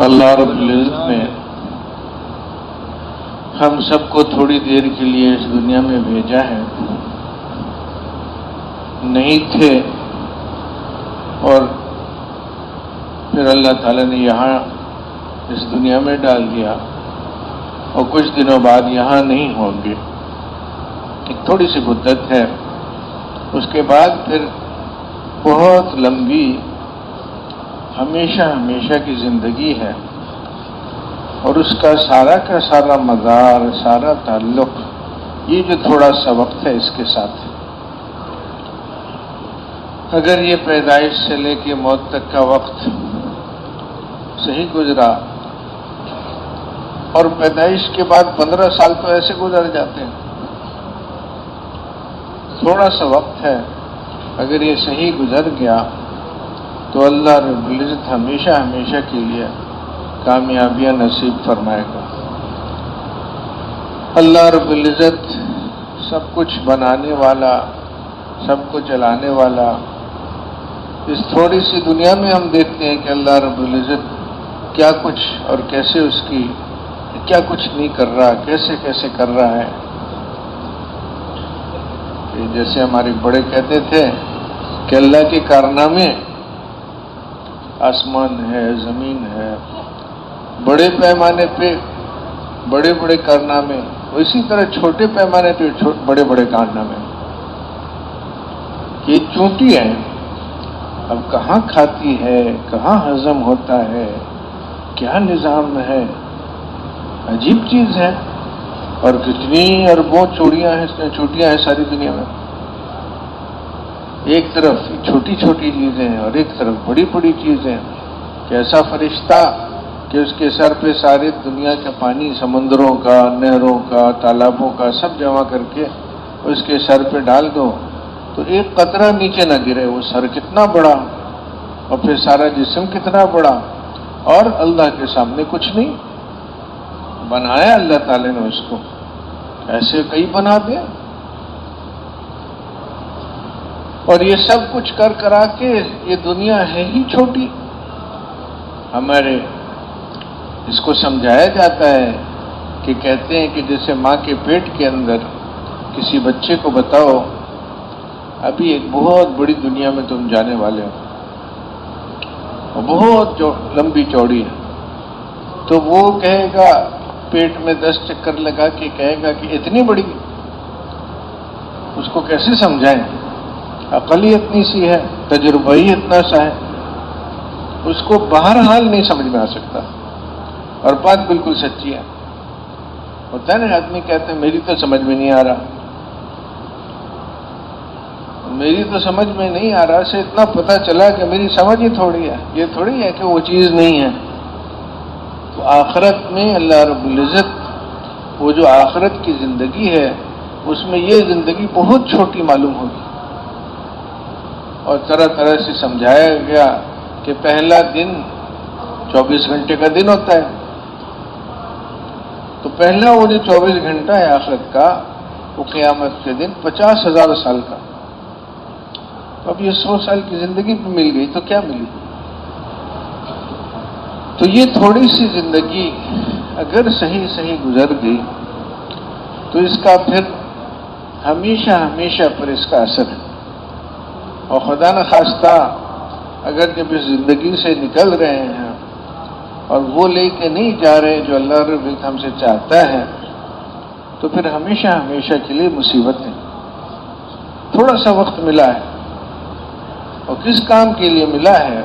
اللہ رب العزت نے ہم سب کو تھوڑی دیر کے لیے اس دنیا میں بھیجا ہے. نہیں تھے اور پھر اللہ تعالیٰ نے یہاں اس دنیا میں ڈال دیا اور کچھ دنوں بعد یہاں نہیں ہوں گے. ایک تھوڑی سی مدت ہے، اس کے بعد پھر بہت لمبی ہمیشہ کی زندگی ہے، اور اس کا سارا مدار، سارا تعلق یہ جو تھوڑا سا وقت ہے اس کے ساتھ. اگر یہ پیدائش سے لے کے موت تک کا وقت صحیح گزرا، اور پیدائش کے بعد 15 سال تو ایسے گزر جاتے ہیں، تھوڑا سا وقت ہے، اگر یہ صحیح گزر گیا تو اللہ رب العزت ہمیشہ کے لیے کامیابیاں نصیب فرمائے گا. اللہ رب العزت سب کچھ بنانے والا، سب کو چلانے والا. اس تھوڑی سی دنیا میں ہم دیکھتے ہیں کہ اللہ رب العزت کیا کچھ اور کیسے اس کی کیا کچھ نہیں کر رہا، کیسے کر رہا ہے. جیسے ہمارے بڑے کہتے تھے کہ اللہ کے کارنامے، آسمان ہے، زمین ہے، بڑے پیمانے پہ بڑے کارنامے، اسی طرح چھوٹے پیمانے پہ بڑے کارنامے. یہ چونٹی ہے، اب کہاں کھاتی ہے، کہاں ہضم ہوتا ہے، کیا نظام ہے، عجیب چیز ہے. اور کتنی اربوں چوٹیاں ہیں ساری دنیا میں. ایک طرف چھوٹی چیزیں ہیں اور ایک طرف بڑی چیزیں. کہ ایسا فرشتہ کہ اس کے سر پہ ساری دنیا کا پانی، سمندروں کا، نہروں کا، تالابوں کا سب جمع کر کے اس کے سر پہ ڈال دو تو ایک قطرہ نیچے نہ گرے. وہ سر کتنا بڑا اور پھر سارا جسم کتنا بڑا، اور اللہ کے سامنے کچھ نہیں. بنایا اللہ تعالی نے اس کو، ایسے کئی بنا دیا. اور یہ سب کچھ کرا کے یہ دنیا ہے ہی چھوٹی. ہمارے اس کو سمجھایا جاتا ہے کہ کہتے ہیں کہ جیسے ماں کے پیٹ کے اندر کسی بچے کو بتاؤ ابھی ایک بہت بڑی دنیا میں تم جانے والے ہو، اور بہت لمبی چوڑی ہے، تو وہ کہے گا، پیٹ میں 10 چکر لگا کے کہے گا کہ اتنی بڑی. اس کو کیسے سمجھائیں؟ عقل ہی اتنی سی ہے، تجربہ ہی اتنا سا ہے، اس کو بہرحال نہیں سمجھ میں آ سکتا. اور بات بالکل سچی ہے. ہوتا ہے نا، آدمی کہتے ہیں میری تو سمجھ میں نہیں آ رہا، میری تو سمجھ میں نہیں آ رہا سے اتنا پتہ چلا کہ میری سمجھ ہی تھوڑی ہے. یہ تھوڑی ہے کہ وہ چیز نہیں ہے. تو آخرت میں اللہ رب العزت وہ جو آخرت کی زندگی ہے اس میں یہ زندگی بہت چھوٹی معلوم ہوگی. اور طرح سے سمجھایا گیا کہ پہلا دن 24 گھنٹے کا دن ہوتا ہے، تو پہلا وہ جو 24 گھنٹہ ہے آخرت کا، وہ قیامت کے دن 50,000 سال کا. اب یہ 100 سال کی زندگی بھی مل گئی تو کیا ملی؟ تو یہ تھوڑی سی زندگی اگر صحیح گزر گئی تو اس کا پھر ہمیشہ پر اس کا اثر ہے. اور خدا نخواستہ اگر جب اس زندگی سے نکل رہے ہیں اور وہ لے کے نہیں جا رہے جو اللہ رب العزت ہم سے چاہتا ہے، تو پھر ہمیشہ کے لیے مصیبت ہے. تھوڑا سا وقت ملا ہے، اور کس کام کے لیے ملا ہے؟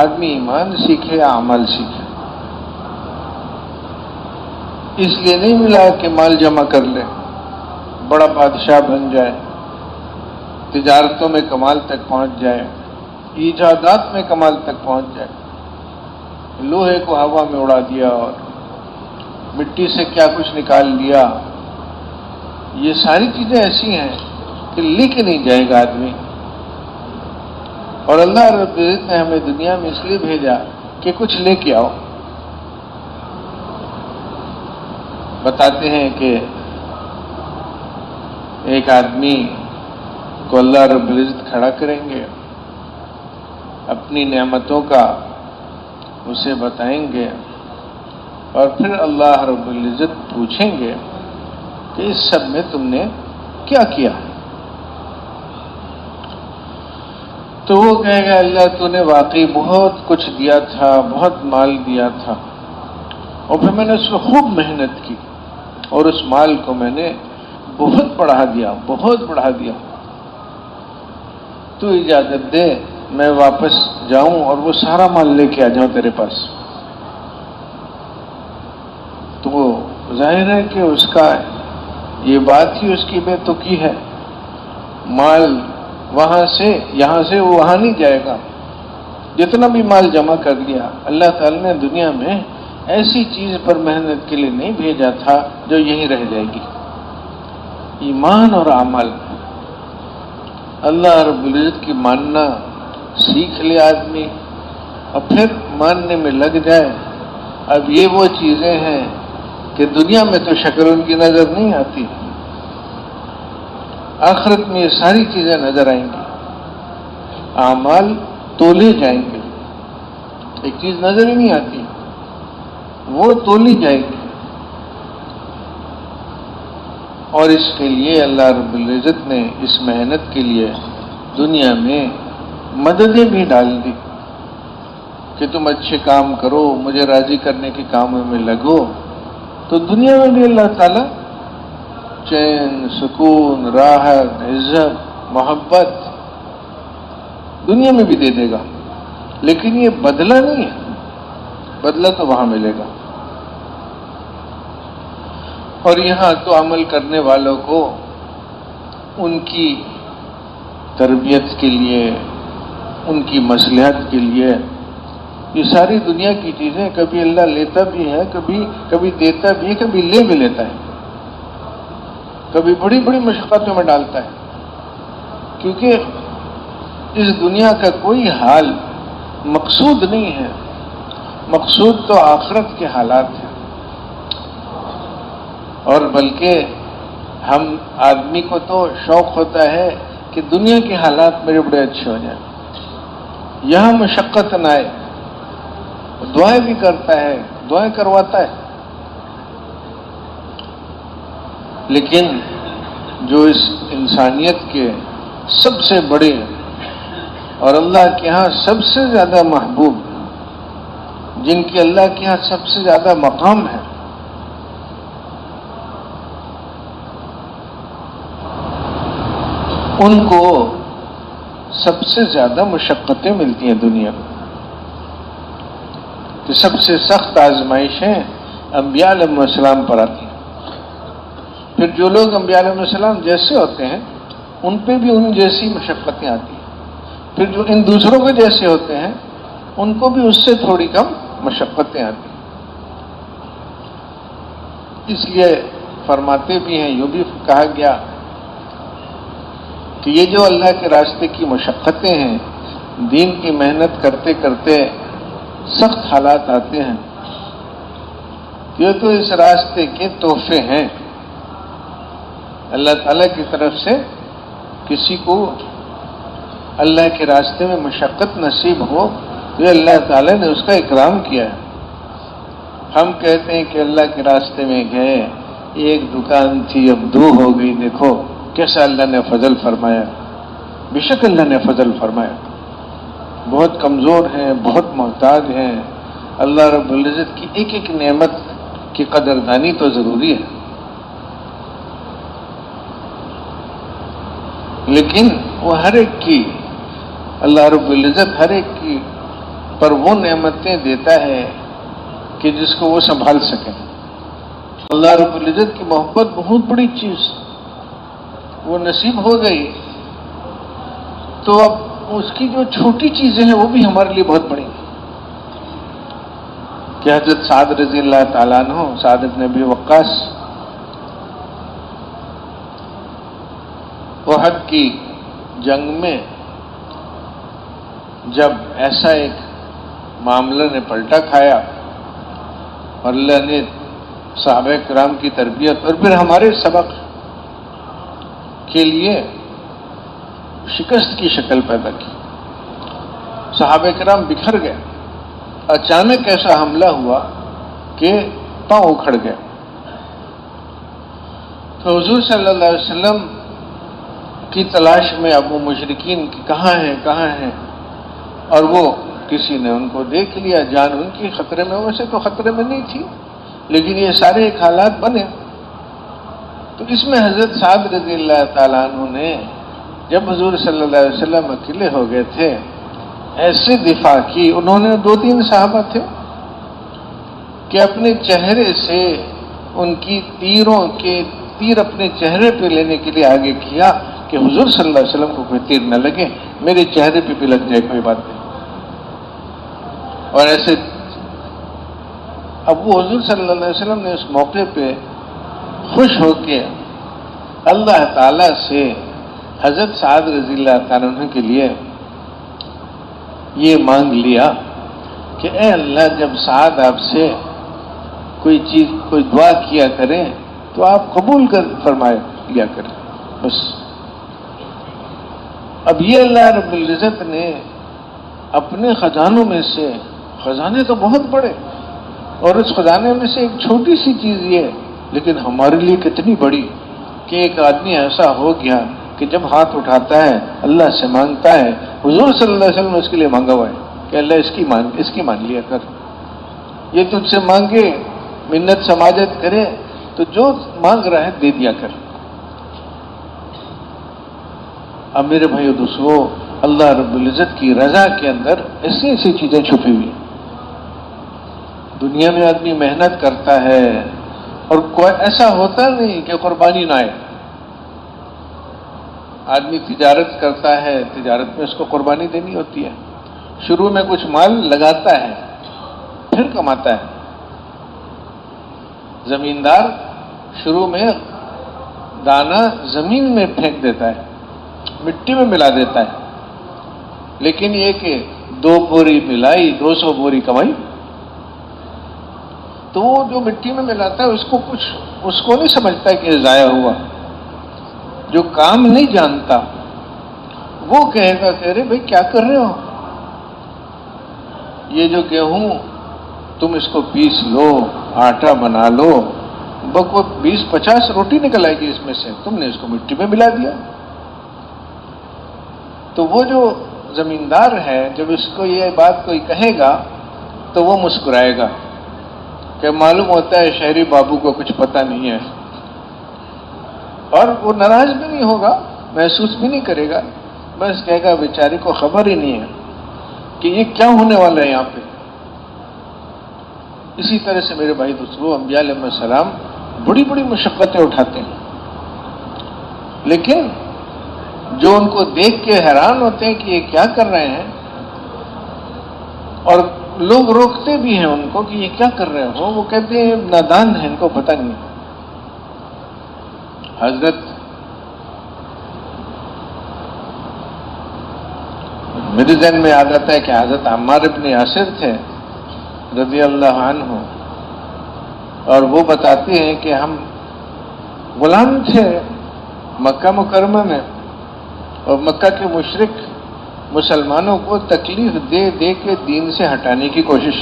آدمی ایمان سیکھے یا عمل سیکھے. اس لیے نہیں ملا کہ مال جمع کر لے، بڑا بادشاہ بن جائے، تجارتوں میں کمال تک پہنچ جائے، ایجادات میں کمال تک پہنچ جائے. لوہے کو ہوا میں اڑا دیا اور مٹی سے کیا کچھ نکال لیا. یہ ساری چیزیں ایسی ہیں کہ لے کے نہیں جائے گا آدمی. اور اللہ رب العزت نے ہمیں دنیا میں اس لیے بھیجا کہ کچھ لے کے آؤ. بتاتے ہیں کہ ایک آدمی کو اللہ رب العزت کھڑا کریں گے، اپنی نعمتوں کا اسے بتائیں گے اور پھر اللہ رب العزت پوچھیں گے کہ اس سب میں تم نے کیا کیا؟ تو وہ کہے گا اللہ تو نے واقعی بہت کچھ دیا تھا، بہت مال دیا تھا، اور پھر میں نے اس کو خوب محنت کی اور اس مال کو میں نے بہت بڑھا دیا، بہت بڑھا دیا۔ تو اجازت دے میں واپس جاؤں اور وہ سارا مال لے کے آ جاؤں تیرے پاس۔ تو ظاہر ہے کہ اس کا یہ بات ہی اس کی بے تکی ہے، مال وہاں سے یہاں سے وہ وہاں نہیں جائے گا۔ جتنا بھی مال جمع کر لیا، اللہ تعالیٰ نے دنیا میں ایسی چیز پر محنت کے لیے نہیں بھیجا تھا جو یہیں رہ جائے گی۔ ایمان اور عمل، اللہ رب العزت کی ماننا سیکھ لے آدمی اور پھر ماننے میں لگ جائے۔ اب یہ وہ چیزیں ہیں کہ دنیا میں تو شکل ان کی نظر نہیں آتی، آخرت میں یہ ساری چیزیں نظر آئیں گی، اعمال تولے جائیں گے۔ ایک چیز نظر ہی نہیں آتی، وہ تولی جائے گی۔ اور اس کے لیے اللہ رب العزت نے اس محنت کے لیے دنیا میں مددیں بھی ڈال دی کہ تم اچھے کام کرو، مجھے راضی کرنے کے کاموں میں لگو، تو دنیا میں بھی اللہ تعالیٰ چین، سکون، راحت، عزت، محبت دنیا میں بھی دے دے گا، لیکن یہ بدلہ نہیں ہے، بدلہ تو وہاں ملے گا۔ اور یہاں تو عمل کرنے والوں کو ان کی تربیت کے لیے، ان کی مصلحت کے لیے یہ ساری دنیا کی چیزیں کبھی اللہ لیتا بھی ہے، کبھی دیتا بھی ہے، کبھی لے بھی لیتا ہے، کبھی بڑی بڑی مشقتوں میں ڈالتا ہے، کیونکہ اس دنیا کا کوئی حال مقصود نہیں ہے، مقصود تو آخرت کے حالات ہیں۔ اور بلکہ ہم آدمی کو تو شوق ہوتا ہے کہ دنیا کے حالات میرے بڑے اچھے ہو جائیں، یہاں مشقت نہ آئے، دعائیں بھی کرتا ہے، دعائیں کرواتا ہے، لیکن جو اس انسانیت کے سب سے بڑے اور اللہ کے ہاں سب سے زیادہ محبوب، جن کی اللہ کے ہاں سب سے زیادہ مقام ہے، ان کو سب سے زیادہ مشقتیں ملتی ہیں دنیا میں، کہ سب سے سخت آزمائشیں انبیاء علیہ السلام پر آتی ہیں۔ پھر جو لوگ انبیاء علیہ السلام جیسے ہوتے ہیں ان پہ بھی ان جیسی مشقتیں آتی ہیں، پھر جو ان دوسروں کے جیسے ہوتے ہیں ان کو بھی اس سے تھوڑی کم مشقتیں آتی ہیں۔ اس لیے فرماتے بھی ہیں، یوں بھی کہا گیا کہ یہ جو اللہ کے راستے کی مشقتیں ہیں، دین کی محنت کرتے کرتے سخت حالات آتے ہیں، یہ تو اس راستے کے تحفے ہیں۔ اللہ تعالیٰ کی طرف سے کسی کو اللہ کے راستے میں مشقت نصیب ہو تو اللہ تعالیٰ نے اس کا اکرام کیا ہے۔ ہم کہتے ہیں کہ اللہ کے راستے میں گئے، ایک دکان تھی اب دو ہو گئی، دیکھو کیسا اللہ نے فضل فرمایا۔ بے شک اللہ نے فضل فرمایا، بہت کمزور ہیں، بہت محتاج ہیں، اللہ رب العزت کی ایک ایک نعمت کی قدردانی تو ضروری ہے، لیکن وہ ہر ایک کی، اللہ رب العزت ہر ایک کی پر وہ نعمتیں دیتا ہے کہ جس کو وہ سنبھال سکے۔ اللہ رب العزت کی محبت بہت بڑی چیز، وہ نصیب ہو گئی تو اب اس کی جو چھوٹی چیزیں ہیں وہ بھی ہمارے لیے بہت بڑی ہیں۔ کہ حضرت سعد رضی اللہ تعالیٰ عنہ، سعد بن ابی وقاص، احد کی جنگ میں جب ایسا ایک معاملہ نے پلٹا کھایا اور اللہ نے صحابہ کرام کی تربیت اور پھر ہمارے سبق کے لیے شکست کی شکل پیدا کی، صحابہ کرام بکھر گئے، اچانک ایسا حملہ ہوا کہ پاؤں اکھڑ گئے. تو حضور صلی اللہ علیہ وسلم کی تلاش میں اب وہ مشرکین کی کہاں ہیں اور وہ کسی نے ان کو دیکھ لیا. جان ان کی خطرے میں، ویسے تو خطرے میں نہیں تھی لیکن یہ سارے ایک حالات بنے. تو اس میں حضرت سعد رضی اللہ تعالیٰ عنہ نے جب حضور صلی اللہ علیہ وسلم اکیلے ہو گئے تھے ایسے دفاع کی. انہوں نے 2-3 صحابہ تھے کہ اپنے چہرے سے ان کی تیروں کے تیر اپنے چہرے پہ لینے کے لیے آگے کیا کہ حضور صلی اللہ علیہ وسلم کو کوئی تیر نہ لگے، میرے چہرے پہ بھی لگ جائے کوئی بات نہیں. اور ایسے اب وہ حضور صلی اللہ علیہ وسلم نے اس موقع پہ خوش ہو کے اللہ تعالی سے حضرت سعد رضی اللہ تعالیٰ عنہ کے لیے یہ مانگ لیا کہ اے اللہ، جب سعد آپ سے کوئی دعا کیا کریں تو آپ قبول کر فرمائے لیا کریں. بس اب یہ اللہ رب العزت نے اپنے خزانوں میں سے، خزانے تو بہت بڑے، اور اس خزانے میں سے ایک چھوٹی سی چیز یہ لیکن ہمارے لیے کتنی بڑی کہ ایک آدمی ایسا ہو گیا کہ جب ہاتھ اٹھاتا ہے اللہ سے مانگتا ہے. حضور صلی اللہ علیہ وسلم نے اس کے لیے مانگا ہوا ہے کہ اللہ اس کی مان لیا کر، یہ تجھ سے مانگے، منت سماجت کرے تو جو مانگ رہا ہے دے دیا کر. اب میرے بھائیو دوستو، اللہ رب العزت کی رضا کے اندر ایسی چیزیں چھپی ہوئی. دنیا میں آدمی محنت کرتا ہے اور کوئی ایسا ہوتا نہیں کہ قربانی نہ آئے. آدمی تجارت کرتا ہے، تجارت میں اس کو قربانی دینی ہوتی ہے. شروع میں کچھ مال لگاتا ہے پھر کماتا ہے. زمیندار شروع میں دانا زمین میں پھینک دیتا ہے، مٹی میں ملا دیتا ہے، لیکن یہ کہ 2 بوری ملائی 200 بوری کمائی. تو وہ جو مٹی میں ملاتا ہے اس کو نہیں سمجھتا کہ ضائع ہوا. جو کام نہیں جانتا وہ کہے گا کہ ارے بھائی کیا کر رہے ہو، یہ جو گیہوں تم اس کو پیس لو، آٹا بنا لو، بکو 20-50 روٹی نکل آئے گی اس میں سے، تم نے اس کو مٹی میں ملا دیا. تو وہ جو زمیندار ہے جب اس کو یہ بات کوئی کہے گا تو وہ مسکرائے گا کہ معلوم ہوتا ہے شہری بابو کو کچھ پتہ نہیں ہے، اور وہ ناراض بھی نہیں ہوگا، محسوس بھی نہیں کرے گا، بس کہے گا بیچارے کو خبر ہی نہیں ہے کہ یہ کیا ہونے والا ہے یہاں پہ. اسی طرح سے میرے بھائی دوستو، انبیاء علیہ السلام بڑی بڑی مشقتیں اٹھاتے ہیں، لیکن جو ان کو دیکھ کے حیران ہوتے ہیں کہ یہ کیا کر رہے ہیں، اور لوگ روکتے بھی ہیں ان کو کہ یہ کیا کر رہے ہو، وہ کہتے ہیں نادان ہیں، ان کو پتہ نہیں. حضرت میرے ذہن میں یاد آتا ہے کہ حضرت عمار ابن یاسر تھے رضی اللہ عنہ، اور وہ بتاتے ہیں کہ ہم غلام تھے مکہ مکرمہ میں، اور مکہ کے مشرک مسلمانوں کو تکلیف دے دے کے دین سے ہٹانے کی کوشش.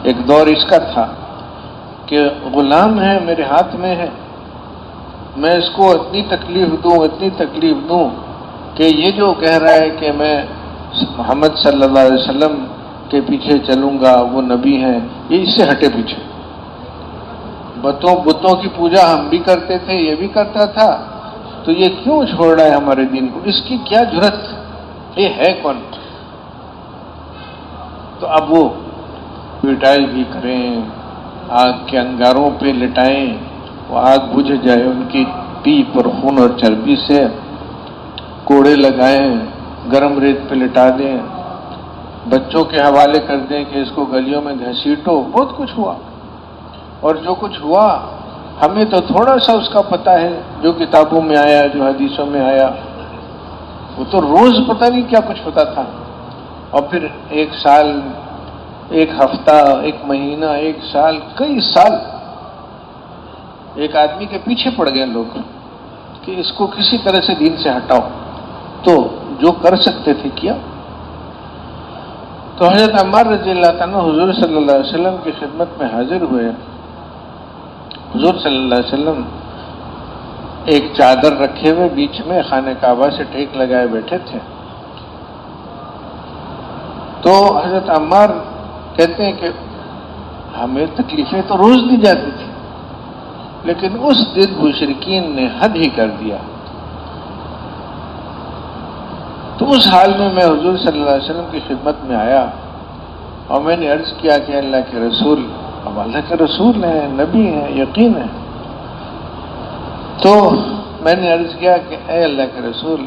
ایک دور اس کا تھا کہ غلام ہے میرے ہاتھ میں ہے، میں اس کو اتنی تکلیف دوں کہ یہ جو کہہ رہا ہے کہ میں محمد صلی اللہ علیہ وسلم کے پیچھے چلوں گا، وہ نبی ہیں، یہ اس سے ہٹے پیچھے. بتوں کی پوجا ہم بھی کرتے تھے، یہ بھی کرتا تھا، تو یہ کیوں چھوڑ رہا ہے ہمارے دین کو، اس کی کیا جرت، یہ ہے کون. تو اب وہ پٹائی بھی کریں، آگ کے انگاروں پہ لٹائیں، وہ آگ بجھ جائے، ان کی پیپ اور خون اور چربی سے کوڑے لگائیں، گرم ریت پہ لٹا دیں، بچوں کے حوالے کر دیں کہ اس کو گلیوں میں گھسیٹو. بہت کچھ ہوا، اور جو کچھ ہوا ہمیں تو تھوڑا سا اس کا پتہ ہے، جو کتابوں میں آیا، جو حدیثوں میں آیا، وہ تو روز پتہ نہیں کیا کچھ ہوتا تھا. اور پھر 1 سال، 1 ہفتہ، 1 مہینہ، 1 سال، کئی سال ایک آدمی کے پیچھے پڑ گئے لوگ کہ اس کو کسی طرح سے دین سے ہٹاؤ. تو جو کر سکتے تھے کیا. تو حضرت عمار رضی اللہ عنہ حضور صلی اللہ علیہ وسلم کی خدمت میں حاضر ہوئے. حضور صلی اللہ علیہ وسلم ایک چادر رکھے ہوئے بیچ میں خانہ کعبہ سے ٹیک لگائے بیٹھے تھے. تو حضرت عمار کہتے ہیں کہ ہمیں تکلیفیں تو روز دی جاتی تھی، لیکن اس دن مشرکین نے حد ہی کر دیا. تو اس حال میں حضور صلی اللہ علیہ وسلم کی خدمت میں آیا اور میں نے عرض کیا کہ اللہ کے رسول، اب اللہ کے رسول ہیں، نبی ہیں، یقین ہے. تو میں نے عرض کیا کہ اے اللہ کے رسول،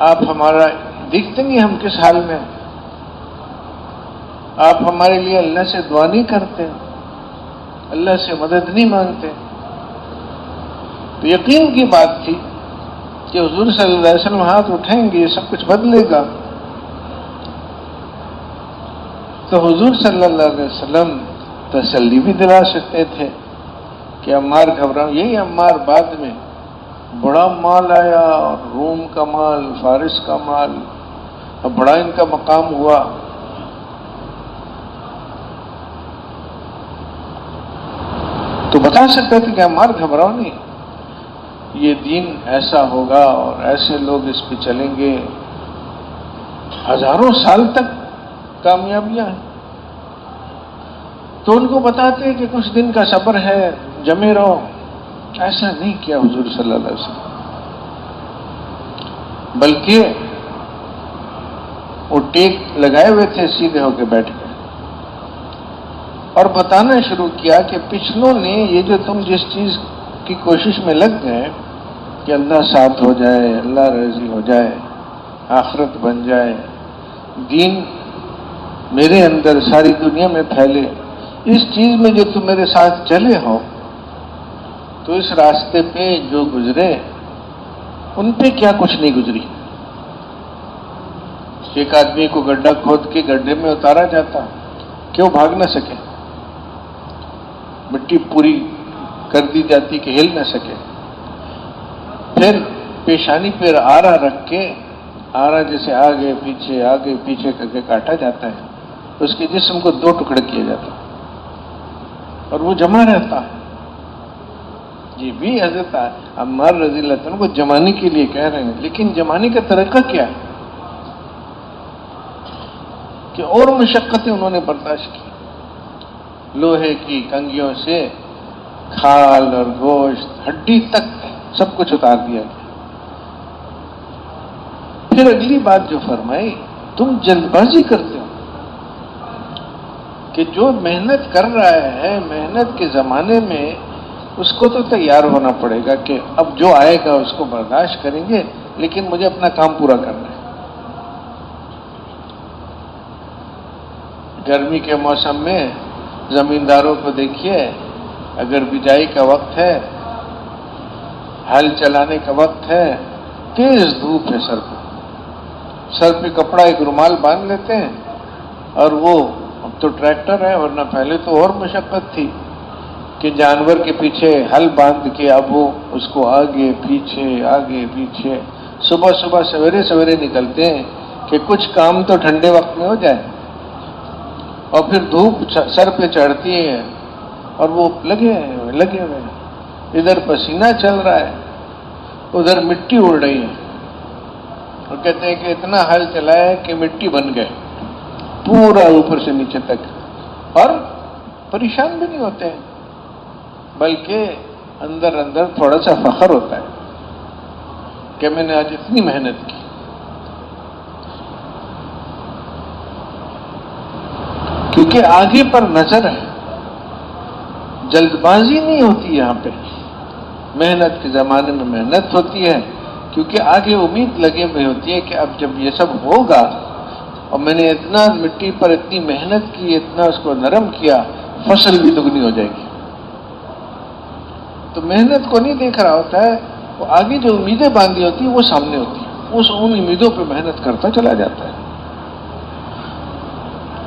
آپ ہمارا دیکھتے نہیں ہم کس حال میں، آپ ہمارے لیے اللہ سے دعا نہیں کرتے، اللہ سے مدد نہیں مانگتے. تو یقین کی بات تھی کہ حضور صلی اللہ علیہ وسلم ہاتھ اٹھائیں گے، یہ سب کچھ بدلے گا. تو حضور صلی اللہ علیہ وسلم تسلی بھی دلا سکتے تھے کہ عمار گھبراؤ. یہی عمار بعد میں بڑا مال آیا، اور روم کا مال، فارس کا مال، اور بڑا ان کا مقام ہوا. تو بتا سکتے تھے کہ عمار گھبراؤ نہیں، یہ دین ایسا ہوگا اور ایسے لوگ اس پہ چلیں گے، ہزاروں سال تک کامیابیاں ہیں. تو ان کو بتاتے کہ کچھ دن کا صبر ہے، جمے رہو. ایسا نہیں کیا حضور صلی اللہ علیہ وسلم، بلکہ وہ ٹیک لگائے ہوئے تھے، سیدھے ہو کے بیٹھ گئے اور بتانا شروع کیا کہ پچھلوں نے یہ جو تم جس چیز کی کوشش میں لگ گئے کہ اللہ ساتھ ہو جائے، اللہ راضی ہو جائے، آخرت بن جائے، دین میرے اندر ساری دنیا میں پھیلے، اس چیز میں جو تم میرے ساتھ چلے ہو، تو اس راستے پہ جو گزرے ان پہ کیا کچھ نہیں گزری. ایک آدمی کو گڈھا کھود کے گڈھے میں اتارا جاتا، کیوں بھاگ نہ سکے؟ مٹی پوری کر دی جاتی کہ ہل نہ سکے. پھر پیشانی پہ آرا رکھ کے، آرا جیسے آگے پیچھے کر کے کاٹا جاتا ہے، اس کے جسم کو دو ٹکڑے کیا جاتا اور وہ جمع رہتا ہے. یہ بھی حضرت عمار رضی اللہ عنہ کو جمانے کے لیے کہہ رہے ہیں، لیکن جمانے کا طریقہ کیا ہے کہ اور مشقتیں انہوں نے برداشت کی. لوہے کی کنگھیوں سے کھال اور گوشت، ہڈی تک سب کچھ اتار دیا گیا. پھر اگلی بات جو فرمائی، تم جلد بازی کرتے ہو کہ جو محنت کر رہا ہے، محنت کے زمانے میں اس کو تو تیار ہونا پڑے گا کہ اب جو آئے گا اس کو برداشت کریں گے، لیکن مجھے اپنا کام پورا کرنا ہے. گرمی کے موسم میں زمینداروں کو دیکھیے، اگر بجائی کا وقت ہے، ہل چلانے کا وقت ہے، تیز دھوپ ہے، سر پہ کپڑا ایک رومال باندھ لیتے ہیں، اور وہ اب تو ٹریکٹر ہے، ورنہ پہلے تو اور مشقت تھی کہ جانور کے پیچھے ہل باندھ کے اب وہ اس کو آگے پیچھے صبح سویرے نکلتے ہیں کہ کچھ کام تو ٹھنڈے وقت میں ہو جائے. اور پھر دھوپ سر پہ چڑھتی ہے اور وہ لگے ہوئے، ادھر پسینہ چل رہا ہے، ادھر مٹی اڑ رہی ہے، اور کہتے ہیں کہ اتنا ہل چلایا کہ مٹی بن گئے پورا اوپر سے نیچے تک، اور پریشان بھی نہیں ہوتے ہیں، بلکہ اندر تھوڑا سا فخر ہوتا ہے کہ میں نے آج اتنی محنت کی. کیونکہ آگے پر نظر ہے، جلد بازی نہیں ہوتی. یہاں پہ محنت کے زمانے میں محنت ہوتی ہے، کیونکہ آگے امید لگے ہوئی ہوتی ہے کہ اب جب یہ سب ہوگا اور میں نے اتنا مٹی پر اتنی محنت کی، اتنا اس کو نرم کیا، فصل بھی دگنی ہو جائے گی. تو محنت کو نہیں دیکھ رہا ہوتا ہے، وہ آگے جو امیدیں باندھی ہوتی ہیں وہ سامنے ہوتی ہیں، ان امیدوں پہ محنت کرتا چلا جاتا ہے.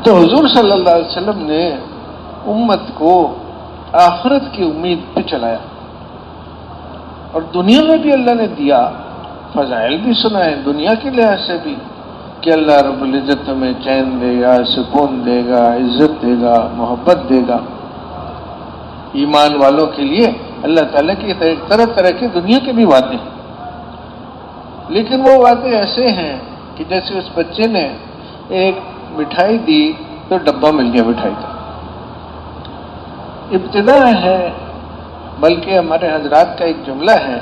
تو حضور صلی اللہ علیہ وسلم نے امت کو آخرت کی امید پہ چلایا، اور دنیا میں بھی اللہ نے دیا، فضائل بھی سنائے، دنیا کے لحاظ سے بھی کہ اللہ رب العزت تمہیں چین دے گا، سکون دے گا، عزت دے گا، محبت دے گا۔ ایمان والوں کے لیے اللہ تعالیٰ کی طرح طرح کی دنیا کے بھی وعدے ہیں، لیکن وہ وعدے ایسے ہیں کہ جیسے اس بچے نے ایک مٹھائی دی تو ڈبہ مل گیا مٹھائی کا۔ ابتدا ہے، بلکہ ہمارے حضرات کا ایک جملہ ہے،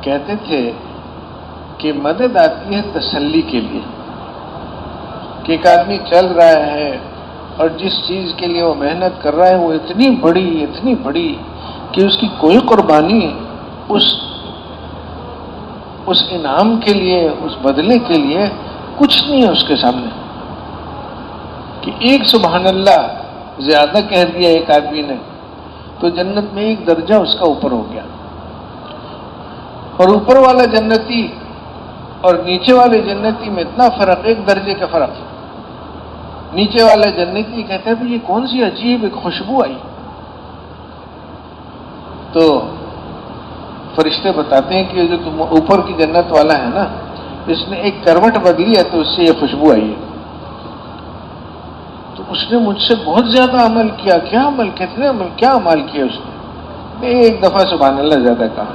کہتے تھے کہ مدد آتی ہے تسلی کے لیے، کہ ایک آدمی چل رہا ہے اور جس چیز کے لیے وہ محنت کر رہا ہے وہ اتنی بڑی کہ اس کی کوئی قربانی اس انعام کے لیے، اس بدلے کے لیے کچھ نہیں ہے اس کے سامنے، کہ ایک سبحان اللہ زیادہ کہہ دیا ایک آدمی نے تو جنت میں ایک درجہ اس کا اوپر ہو گیا، اور اوپر والا جنتی اور نیچے والے جنتی میں اتنا فرق، ایک درجے کا فرق۔ نیچے والا جنتی کہتا ہے یہ کون سی عجیب ایک خوشبو آئی، تو فرشتے بتاتے ہیں کہ جو تم اوپر کی جنت والا ہے نا، اس نے ایک کروٹ بدلی ہے تو اس سے یہ خوشبو آئی ہے۔ تو اس نے مجھ سے بہت زیادہ عمل کیا، کیا عمل، کتنے عمل، کیا عمل کیا اس نے، ایک دفعہ سبحان اللہ زیادہ کہا،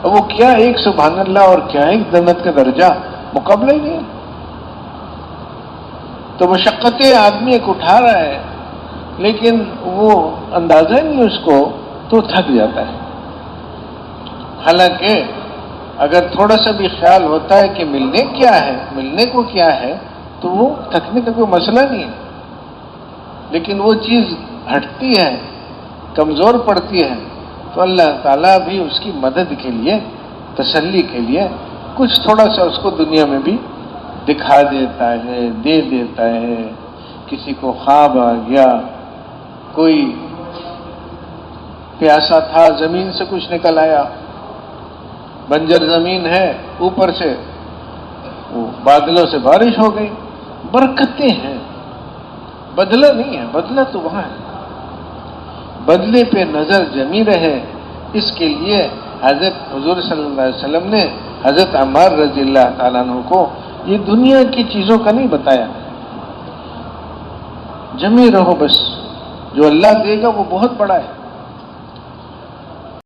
اور وہ کیا ایک سبحان اللہ اور کیا ایک جنت کا درجہ، مقابلہ ہی نہیں۔ تو مشقتیں آدمی ایک اٹھا رہا ہے لیکن وہ اندازہ ہی نہیں اس کو، تو تھک جاتا ہے۔ حالانکہ اگر تھوڑا سا بھی خیال ہوتا ہے کہ ملنے کو کیا ہے تو وہ تھکنے کا کوئی مسئلہ نہیں ہے، لیکن وہ چیز ہٹتی ہے، کمزور پڑتی ہے، تو اللہ تعالیٰ بھی اس کی مدد کے لیے، تسلی کے لیے کچھ تھوڑا سا اس کو دنیا میں بھی دکھا دیتا ہے، دے دیتا ہے۔ کسی کو خواب آ گیا، کوئی پیاسا تھا، زمین سے کچھ نکل آیا، بنجر زمین ہے، اوپر سے بادلوں سے بارش ہو گئی، برکتیں ہیں، بدلہ نہیں ہے، بدلہ تو وہاں ہے، بدلے پہ نظر جمی رہے، اس کے لیے حضرت حضور صلی اللہ علیہ وسلم نے حضرت عمار رضی اللہ تعالیٰ عنہ کو یہ دنیا کی چیزوں کا نہیں بتایا، جمی رہو بس، جو اللہ دے گا وہ بہت بڑا ہے،